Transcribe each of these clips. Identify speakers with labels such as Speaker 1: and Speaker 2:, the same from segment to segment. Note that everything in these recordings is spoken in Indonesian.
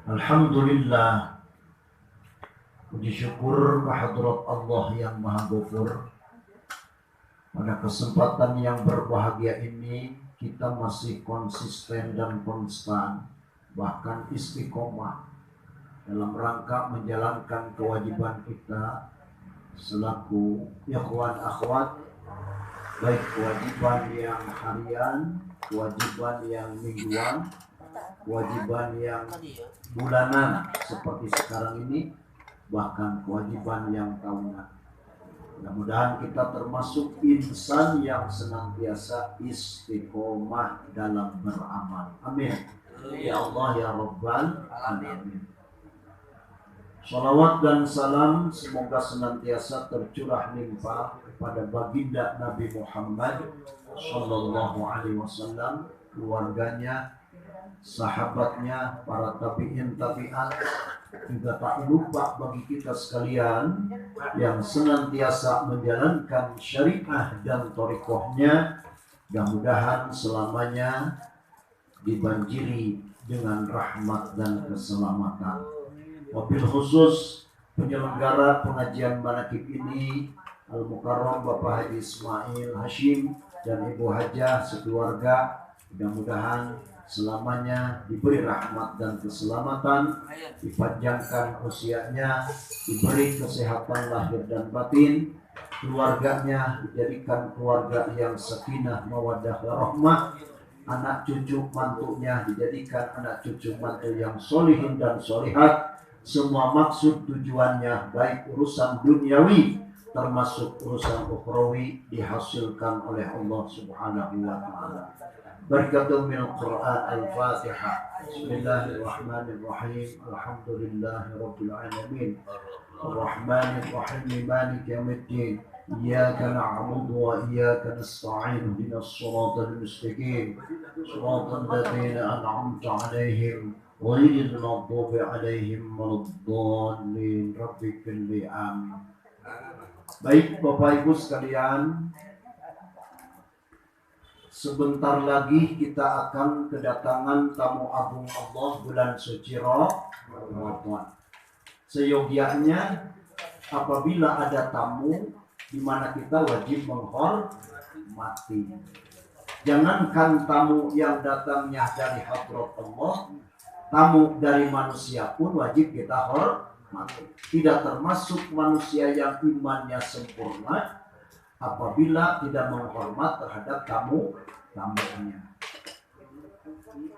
Speaker 1: Alhamdulillah, puji syukur kehadrat Allah yang Maha Ghafur. Pada kesempatan yang berbahagia ini kita masih konsisten dan konstan, bahkan istiqomah dalam rangka menjalankan kewajiban kita selaku ikhwan akhwat, baik kewajiban yang harian, kewajiban yang mingguan, kewajiban yang bulanan seperti sekarang ini, bahkan kewajiban yang tahunan. Mudah-mudahan kita termasuk insan yang senantiasa istiqomah dalam beramal. Amin. Ya Allah ya Rabbal Alamin. Salawat dan salam semoga senantiasa tercurah limpah kepada baginda Nabi Muhammad Sallallahu Alaihi Wasallam, keluarganya, sahabatnya, para tabi'in tabi'at, juga tak lupa bagi kita sekalian yang senantiasa menjalankan syariah dan thariqahnya, mudah-mudahan selamanya dibanjiri dengan rahmat dan keselamatan. Wabil khusus penyelenggara pengajian manaqib ini Al-Mukarram Bapak Haji Ismail Hashim dan Ibu Hajah sekeluarga, mudah-mudahan selamanya diberi rahmat dan keselamatan, dipanjangkan usianya, diberi kesehatan lahir dan batin, keluarganya dijadikan keluarga yang sakinah mawaddah warahmah, anak cucu mantunya dijadikan anak cucu mantu yang solihin dan solihat. Semua maksud tujuannya baik urusan duniawi termasuk urusan ukhrawi dihasilkan oleh Allah Subhanahu wa taala. Berkatul min Quran Al-Fatihah. Bismillahirrahmanirrahim. Alhamdulillahirabbil alamin. Arrahmanir rahim. Maliki yaumiddin. Iyyaka na'budu wa iyyaka nasta'in. Ihdinas siratal mustaqim. Siratal ladzina an'amta 'alaihim ghairil maghdubi 'alaihim waladdallin. Rabbikal amin. Baik Bapak Ibu sekalian, sebentar lagi kita akan kedatangan tamu agung Allah bulan suci Ramadan. Seyogianya apabila ada tamu di mana kita wajib menghormati. Jangankan tamu yang datangnya dari hadrat Allah, tamu dari manusia pun wajib kita hormati. Tidak termasuk manusia yang imannya sempurna apabila tidak menghormat terhadap tamunya.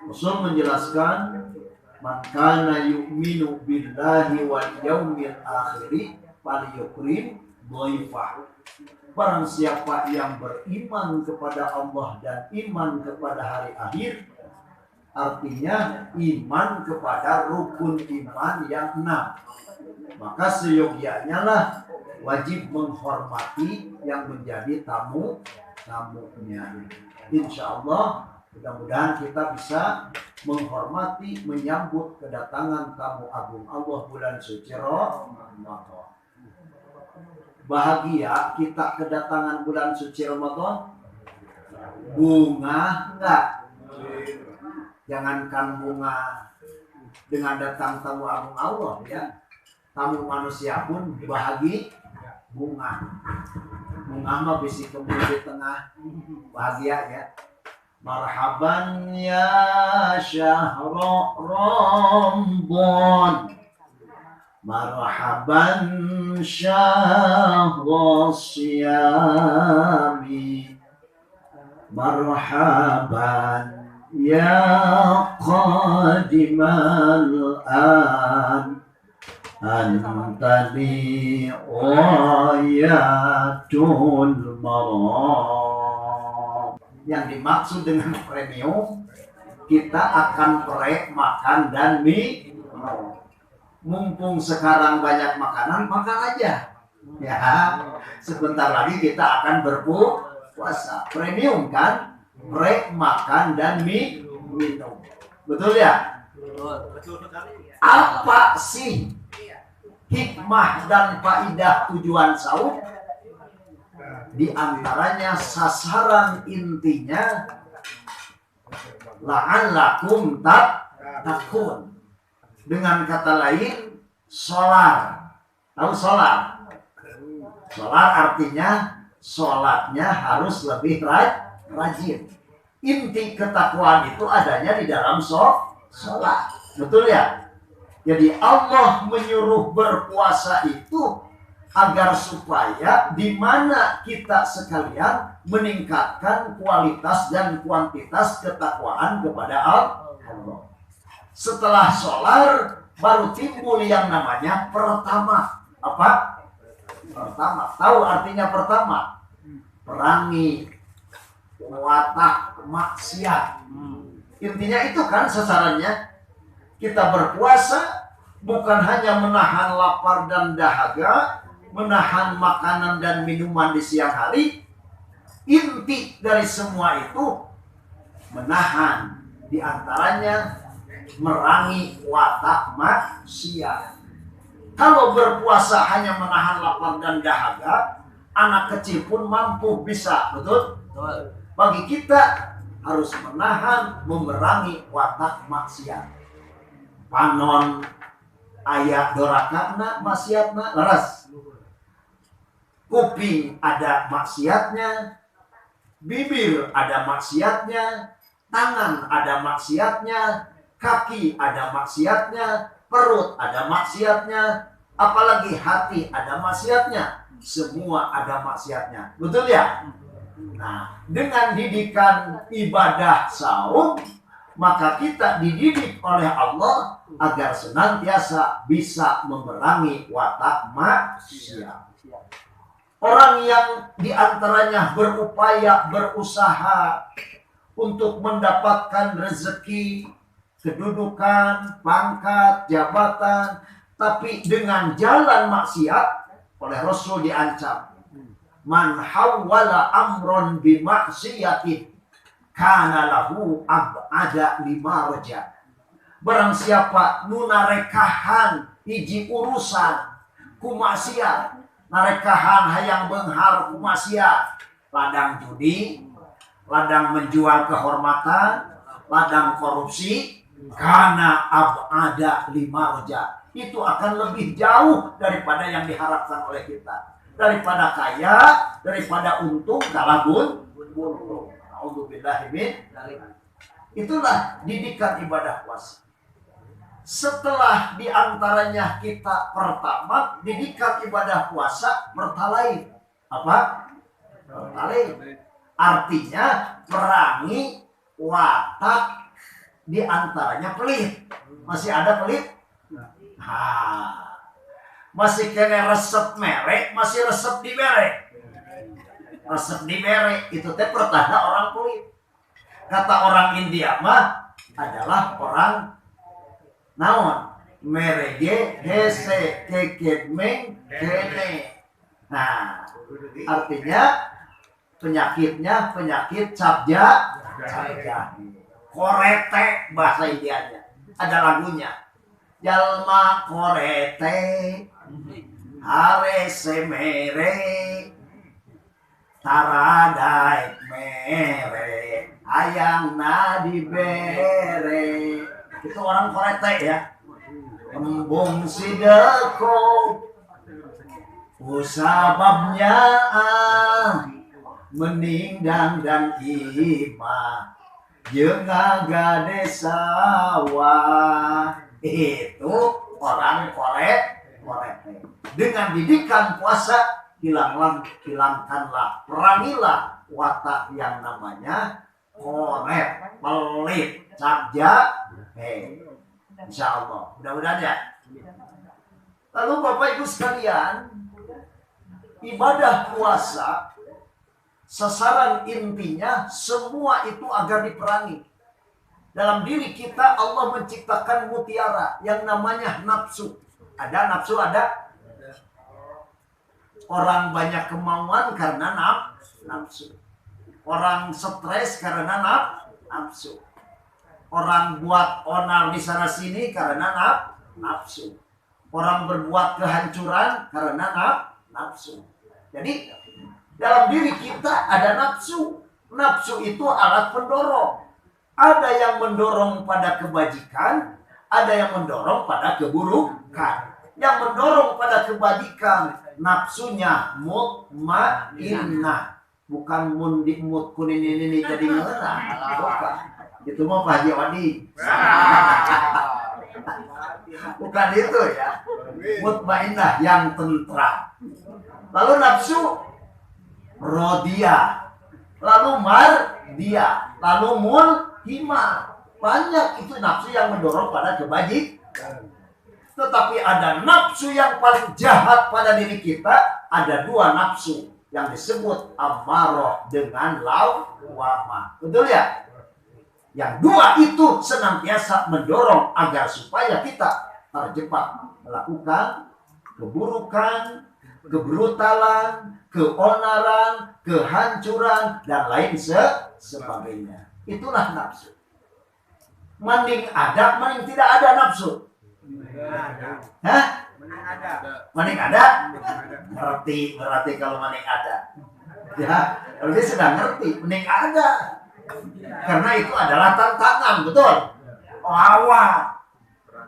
Speaker 1: Rasul menjelaskan, man kana yu'minu billahi wal yaumil akhir falyukrim dhaifah. Barang siapa yang beriman kepada Allah dan iman kepada hari akhir, artinya iman kepada rukun iman yang 6, maka seyogianya lah wajib menghormati yang menjadi tamunya. Insya Allah mudah-mudahan kita bisa menghormati, menyambut kedatangan tamu agung Allah bulan suci Ramadan. Bahagia kita kedatangan bulan suci Ramadan. Bunga enggak? Jangankan bunga dengan datang tamu agung Allah, ya, tamu manusia pun bahagia. Bunga mah bisi kembali di tengah, bahagia ya. Marhaban ya syahra Ramadan, marhaban syahra siyami, marhaban ya qadimal an, anta li ayatul maram. Yang dimaksud dengan premium, kita akan makan dan minum. Mumpung sekarang banyak makanan, makan aja. Ya, sebentar lagi kita akan berpuasa. Premium kan? Makan dan minum. Betul ya? Betul sekali. Apa sih hikmah dan faidah tujuan sahur? Di antaranya sasaran intinya la'allakum tattaqun. Dengan kata lain, solar. Tahu solar? Solar artinya sholatnya harus lebih rajin. Inti ketakwaan itu adanya di dalam sholat. Betul ya? Jadi Allah menyuruh berpuasa itu agar supaya di mana kita sekalian meningkatkan kualitas dan kuantitas ketakwaan kepada Allah. Setelah solar baru timbul yang namanya pertama. Apa? Pertama. Tahu artinya pertama? Perangi watak maksiat. Intinya itu kan sasarannya. Kita berpuasa bukan hanya menahan lapar dan dahaga, menahan makanan dan minuman di siang hari. Inti dari semua itu menahan, diantaranya merangi watak maksiat. Kalau berpuasa hanya menahan lapar dan dahaga, anak kecil pun mampu bisa, betul? Bagi kita harus menahan, memerangi watak maksiat. Panon aya dorakana maksiatna leres. Kuping ada maksiatnya, bibir ada maksiatnya, tangan ada maksiatnya, kaki ada maksiatnya, perut ada maksiatnya, apalagi hati ada maksiatnya. Semua ada maksiatnya. Betul ya? Nah, dengan didikan ibadah saum, maka kita dididik oleh Allah agar senantiasa bisa memerangi watak maksiat. Orang yang diantaranya berupaya, berusaha untuk mendapatkan rezeki, kedudukan, pangkat, jabatan, tapi dengan jalan maksiat, oleh Rasul diancam. Man hawwala amron bimaksiatin kana lahu ab'ada lima roja. Barang siapa nunarekahan hiji urusan kumaksiat, narekahan hayang benghar kumaksiat, ladang judi, ladang menjual kehormatan, ladang korupsi, kana ab'ada lima roja. Itu akan lebih jauh daripada yang diharapkan oleh kita. Daripada kaya, daripada untung, kalah buntung. Itulah didikan ibadah puasa. Setelah diantaranya kita pertama didikan ibadah puasa pertalain. Apa? Pertalain. Artinya perangi watak diantaranya pelit. Masih ada pelit? Masih kena resep merek, masih resep di merek. Resep di merek itu teh pertanda orang pelit. Kata orang India mah adalah orang naon merege hese kekemeng kene. Nah, artinya penyakitnya penyakit cabja. Korete bahasa Indianya. Ada lagunya. Jalma korete hare semere taradai mere ayang nadi bere. Itu orang korete ya. Embung sideko usababnya meningdang dan ima jengaga sawah. Itu orang korete. Dengan didikan puasa hilangkanlah, perangilah watak yang namanya koret, pelit, cabja. Insya Allah, mudah-mudahan ya. Lalu Bapak Ibu sekalian, ibadah puasa sasaran intinya semua itu agar diperangi. Dalam diri kita Allah menciptakan mutiara yang namanya nafsu. Ada nafsu, ada. Orang banyak kemauan karena nafsu. Orang stres karena nafsu. Orang buat onar di sana sini karena nafsu. Orang berbuat kehancuran karena nafsu. Jadi dalam diri kita ada nafsu. Nafsu itu alat pendorong. Ada yang mendorong pada kebajikan, ada yang mendorong pada keburukan. Yang mendorong pada kebajikan, nafsunya mutmainnah. Bukan mundikmut kuning ini jadi ngerah. Bukan. Itu mau Pak Haji Wadi. Bukan itu ya. Mutmainnah yang tentram. Lalu nafsu rodiyah. Lalu mardiyah. Lalu mulhimah. Banyak itu nafsu yang mendorong pada kebajikan. Tetapi ada nafsu yang paling jahat pada diri kita. Ada dua nafsu yang disebut ammaroh dengan lawamah. Betul ya? Yang dua itu senantiasa mendorong agar supaya kita terjebak melakukan keburukan, kebrutalan, keonaran, kehancuran, dan lain sebagainya. Itulah nafsu. Mending ada, mending tidak ada nafsu. Hah? Mending ada? Ngerti berarti kalau mending ada. Ya, kalau dia sudah ngerti, mending ada. Karena itu adalah tantangan, betul? Lawan.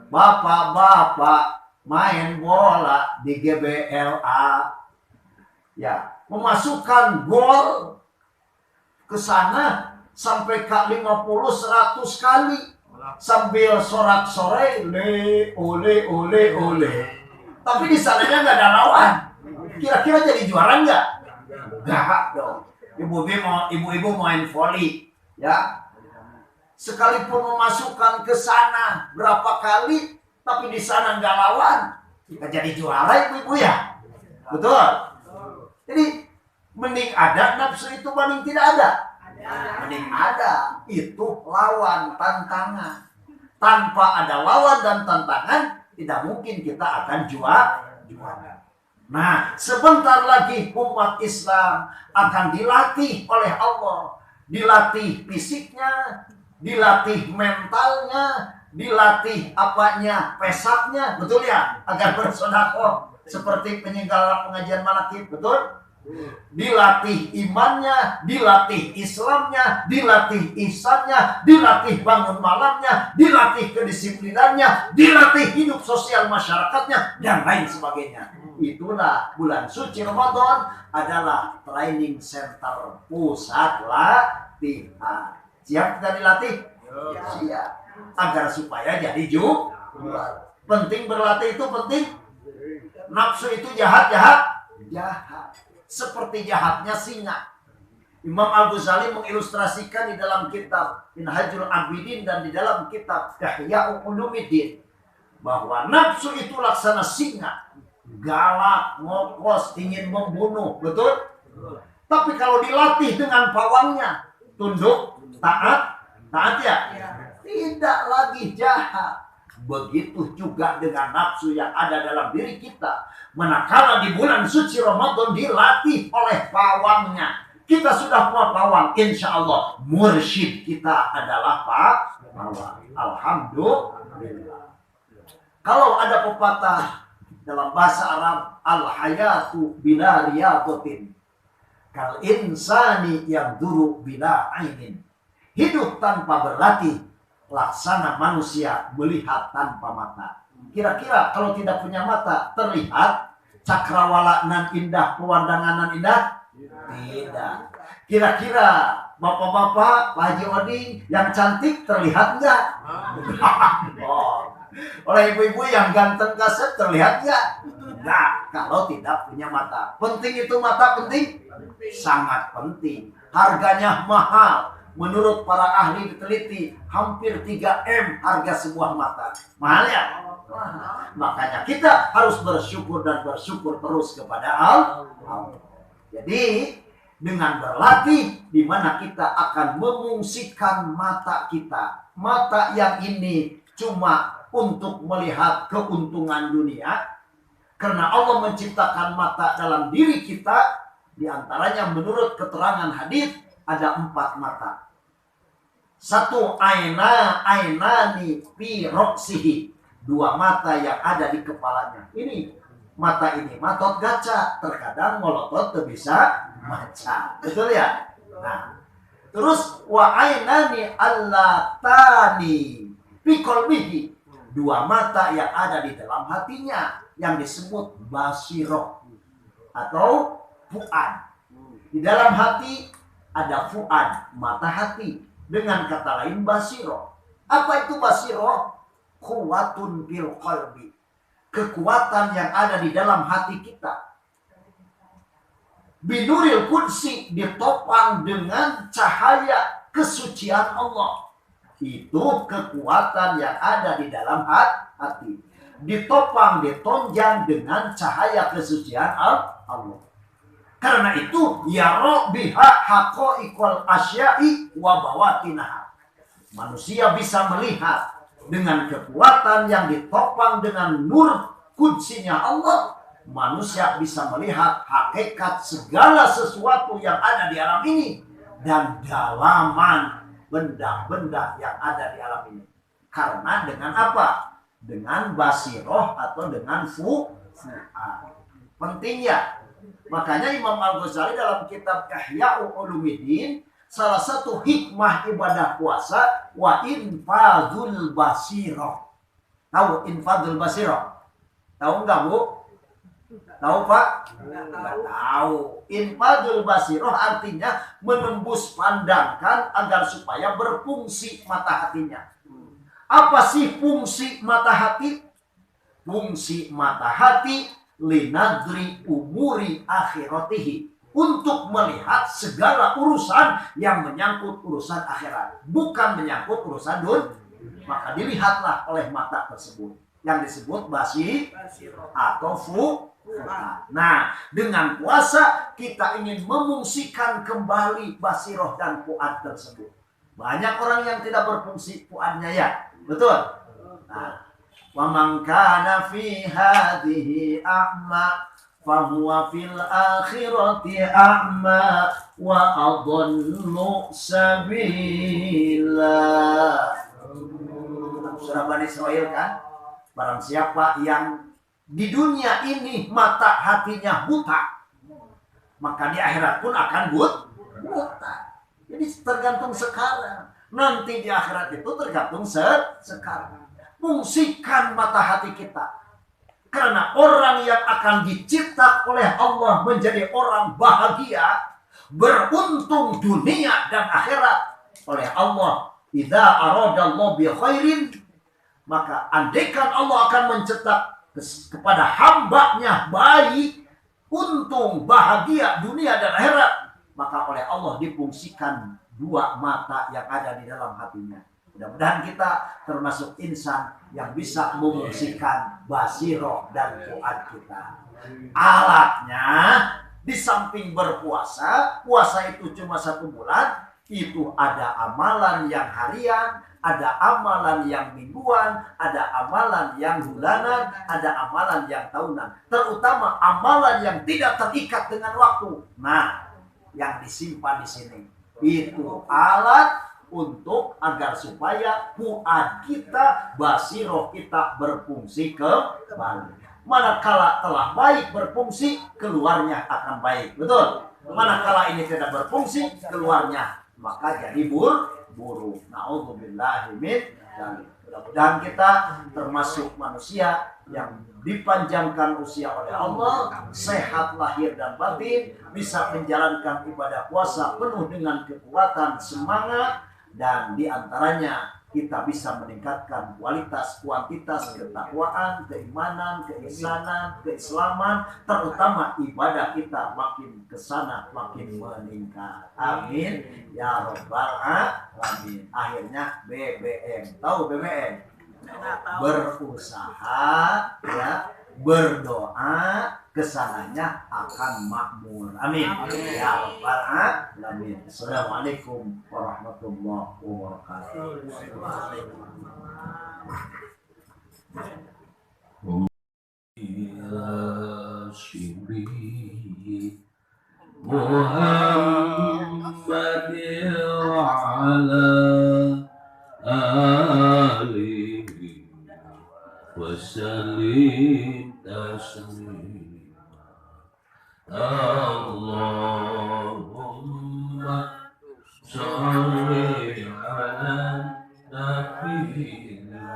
Speaker 1: Bapak-bapak main bola di GBLA. Ya, memasukkan gol ke sana sampai ke 50-100 kali. Sambil sorak-sorai, ole. Tapi di sananya nggak ada lawan. Kira-kira jadi juara nggak? Nggak dong. Ibu-ibu main voli, ya. Sekalipun memasukkan ke sana berapa kali, tapi di sana nggak lawan, nggak jadi juara ibu-ibu ya. Betul. Jadi mending ada nafsu itu mending tidak ada. Mending ada, itu lawan tantangan. Tanpa ada lawan dan tantangan, tidak mungkin kita akan juara. Nah, sebentar lagi umat Islam akan dilatih oleh Allah. Dilatih fisiknya, dilatih mentalnya, dilatih apanya, pesatnya, betul ya? Agar bersedekah seperti penyelenggara pengajian manakib, betul? Dilatih imannya, dilatih Islamnya, dilatih ihsannya, dilatih bangun malamnya, dilatih kedisiplinannya, dilatih hidup sosial masyarakatnya, dan lain sebagainya. Itulah bulan suci Ramadan adalah training center, pusat latihan. Siap kita dilatih? Siap. Agar supaya jadi juara. Penting berlatih itu penting. Nafsu itu jahat. Seperti jahatnya singa. Imam Al-Ghazali mengilustrasikan di dalam kitab Minhajul Abidin dan di dalam kitab Ihya Ulumuddin bahwa nafsu itu laksana singa, galak, ngokos, ingin membunuh, betul? Tapi kalau dilatih dengan pawangnya, tunduk, taat ya, tidak lagi jahat. Begitu juga dengan nafsu yang ada dalam diri kita. Manakala di bulan suci Ramadan dilatih oleh pawangnya. Kita sudah punya pawang, insya Allah mursyid kita adalah pawang. Alhamdulillah. Kalau ada pepatah dalam bahasa Arab, al-hayatu bila riyadatin, kal insani yang duru bila ainin. Hidup tanpa berlatih, laksana manusia melihat tanpa mata. Kira-kira kalau tidak punya mata, terlihat cakrawala nan indah, pewandangan nan indah? Tidak. Kira-kira bapak-bapak, Pak Haji Odi yang cantik terlihat nggak? Oh. Oleh ibu-ibu yang ganteng kasep terlihat nggak? Nggak, kalau tidak punya mata. Penting itu mata, penting? Sangat penting. Harganya mahal. Menurut para ahli teliti, hampir 3M harga sebuah mata. Mahal ya? Makanya kita harus bersyukur dan bersyukur terus kepada Allah. Jadi dengan berlatih, di mana kita akan memungsikan mata kita. Mata yang ini cuma untuk melihat keuntungan dunia. Karena Allah menciptakan mata dalam diri kita. Di antaranya menurut keterangan hadis ada 4 mata. 1 ainani fi roksihi. 2 mata yang ada di kepalanya. Ini mata ini matot gaca. Terkadang ngolotot tuh bisa maca. Betul ya? Nah, terus wa ainani allatani fi qalbihi. dua mata yang ada di dalam hatinya yang disebut basiroh atau fuad. Di dalam hati ada fuad, mata hati. Dengan kata lain basiroh. Apa itu basiroh? Quwwatun fil qalbi. Kekuatan yang ada di dalam hati kita. Binuril qudsi, ditopang dengan cahaya kesucian Allah. Itu kekuatan yang ada di dalam hati. Ditopang, ditonjang dengan cahaya kesucian Allah. Karena itu yara biha haqaiqal asya'i wa bawatinaha. Manusia bisa melihat dengan kekuatan yang ditopang dengan nur kudsinya Allah. Manusia bisa melihat hakikat segala sesuatu yang ada di alam ini dan dalaman benda-benda yang ada di alam ini. Karena dengan apa? Dengan basiroh atau dengan fu'ad. Pentingnya. Makanya Imam Al-Ghazali dalam kitab Ihya Ulumuddin, salah satu hikmah ibadah puasa wa infadzul basiroh. Tahu infadzul basiroh? Tahu enggak, Bu? Tahu, Pak? Enggak tahu. Infadzul basiroh artinya menembus pandangan agar supaya berfungsi mata hatinya. Apa sih fungsi mata hati? Fungsi mata hati linadri umuri akhiratihi, untuk melihat segala urusan yang menyangkut urusan akhirat, bukan menyangkut urusan dunia. Maka dilihatlah oleh mata tersebut yang disebut basiroh atau fu'ad. Nah, dengan puasa kita ingin memungsikan kembali basiroh dan fu'ad tersebut. Banyak orang yang tidak berfungsi fu'adnya, ya, betul. Nah, wa man kana fi hadhihi a'ma fa huwa fil akhirati a'ma wa adallu sabila. Surah Bani Israil kan? Barang siapa yang di dunia ini mata hatinya buta, maka di akhirat pun akan buta. Jadi tergantung sekarang. Nanti di akhirat itu tergantung sekarang. Fungsikan mata hati kita. Karena orang yang akan dicipta oleh Allah menjadi orang bahagia, beruntung dunia dan akhirat oleh Allah. Idza aradallahu bi khairin, maka andaikan Allah akan mencetak kepada hambanya baik, untung, bahagia dunia dan akhirat, maka oleh Allah difungsikan dua mata yang ada di dalam hatinya. Mudah-mudahan kita termasuk insan yang bisa memungsikan basiroh dan fu'ad kita. Alatnya, di samping berpuasa, puasa itu cuma 1 bulan, itu ada amalan yang harian, ada amalan yang mingguan, ada amalan yang bulanan, ada amalan yang tahunan. Terutama amalan yang tidak terikat dengan waktu. Nah, yang disimpan di sini itu alat untuk agar supaya fuad kita, basiroh kita berfungsi kembali. Manakala telah baik berfungsi, keluarnya akan baik. Betul? Manakala ini tidak berfungsi, keluarnya maka jadi buruk. Na'udzubillahi min dzalik. Mudah-mudahan kita termasuk manusia yang dipanjangkan usia oleh Allah, sehat lahir dan batin, bisa menjalankan ibadah puasa penuh dengan kekuatan, semangat, dan diantaranya kita bisa meningkatkan kualitas, kuantitas ketakwaan, keimanan, keislaman, keislaman, terutama ibadah kita makin kesana makin meningkat. Amin ya rabbal alamin. Akhirnya BBM, tahu BBM? Berusaha, ya, berdoa, kesananya akan makmur. Amin. Ya rabbal alamin. Assalamualaikum warahmatullahi wabarakatuh. Muhammad ala alihi wasallim taslima. Allahumma sholli ala nabiyyina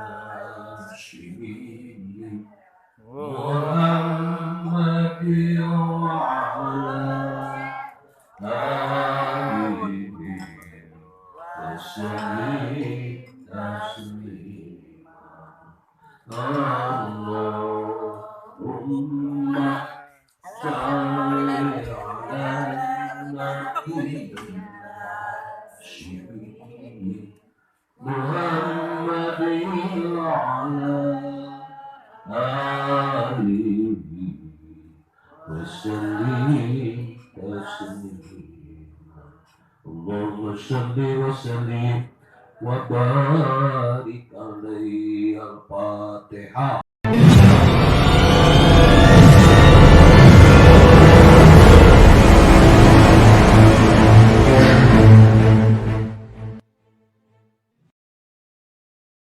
Speaker 2: وسلم تسليما اللهم صل وسلم وبارك عليه. الفاتحة.